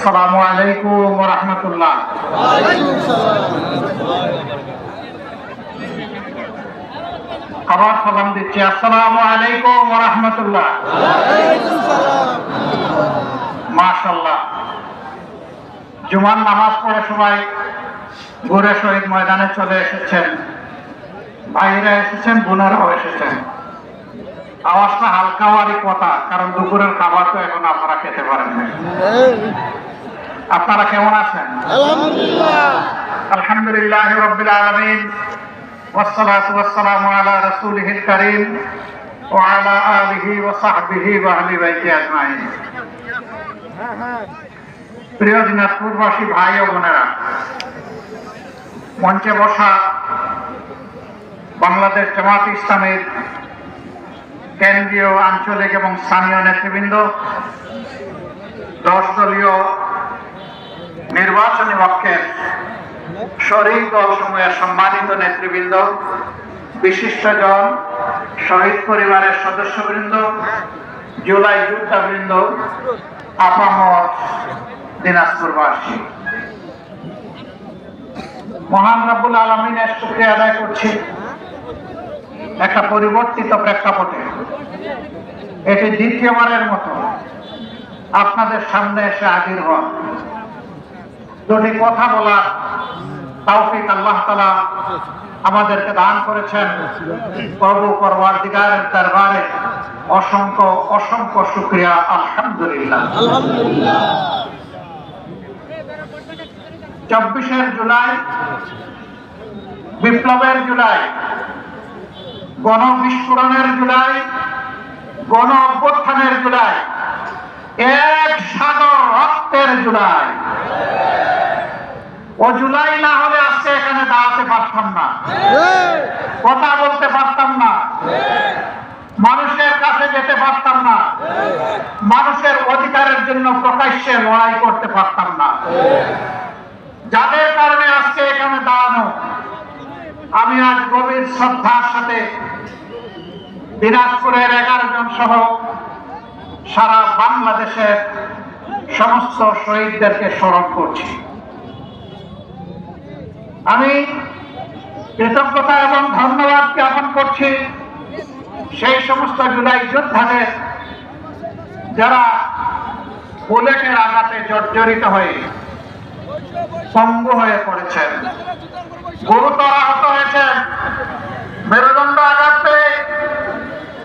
আসসালামু আলাইকুম ওয়া রাহমাতুল্লাহ। আবার সালাম দিচ্ছি, আসসালামু আলাইকুম ওয়া রাহমাতুল্লাহ। মাশাআল্লাহ, জুমার নামাজ পড়ে সবাই ঘুরে শহীদ ময়দানে চলে এসেছেন, ভাইরা এসেছেন, বোনেরাও এসেছেন। আওয়াজটা হালকা হওয়ারই কথা, কারণ দুপুরের খাবার তো এখন আপনারা খেতে পারেন না। আপনারা কেমন আছেন? আলহামদুলিল্লাহ রাব্বিল আলামিন, ওয়াসসালাতু ওয়াসসালামু আলা রাসূলিহিল কারীম ওয়া আলা আলিহি ওয়া সাহবিহি ওয়া আহলি বাইতি আজমাইন। প্রিয় দিনাজপুরবাসী ভাই ও বোনেরা, মঞ্চে বসা বাংলাদেশ জামাত ইসলামের কেন্দ্রীয়, আঞ্চলিক এবং স্থানীয় নেতৃবৃন্দ, 10 দলীয় নির্বাচনী পক্ষের শরিক দলসমূহের সম্মানিত নেতৃবৃন্দ, বিশিষ্টজন, শহীদ পরিবারের সদস্যবৃন্দ, জুলাই যোদ্ধাবৃন্দ, আপামর দিনাজপুরবাসী, মহান রব্বুল আলামিনের শুকরিয়া আদায় করছি একটা পরিবর্তিত প্রেক্ষাপটে এটি দ্বিতীয়বারের মতো আপনাদের সামনে এসে হাজির হন। দুটি কথা বলার তৌফিক আল্লাহ তাআলা আমাদেরকে দান করেছেন। প্রভু পরওয়ারদিগারের দরবারে অসংখ্য অসংখ্য শুকরিয়া, আলহামদুলিল্লাহ। 24 জুলাই, বিপ্লবের জুলাই, গণবিস্ফোরণের জুলাই, গণ অভ্যুত্থানের জুলাই, এক সাগর রক্তের জুলাই। ও জুলাই না হলে আজকে এখানে দাঁড়াতে পারতাম না, কথা বলতে পারতাম না, মানুষের কাছে যেতে পারতাম না, মানুষের অধিকারের জন্য প্রকাশ্যে লড়াই করতে পারতাম না। যাদের কারণে আজকে এখানে দাঁড়ানো, আমি আজ গভীর শ্রদ্ধার সাথে দিনাজপুরের 11 জন সহ সারা বাংলাদেশের সমস্ত শহীদদেরকে স্মরণ করছি। আমি কৃতজ্ঞতা এবং ধন্যবাদ জ্ঞাপন করছি সেই সমস্ত জুলাই যোদ্ধাদের যারা বুলেটের আঘাতে জর্জরিত হয়ে পঙ্গু হয়ে পড়েছেন, গুরুতর আহত হয়েছেন, মেরুদণ্ড আঘাত পেয়ে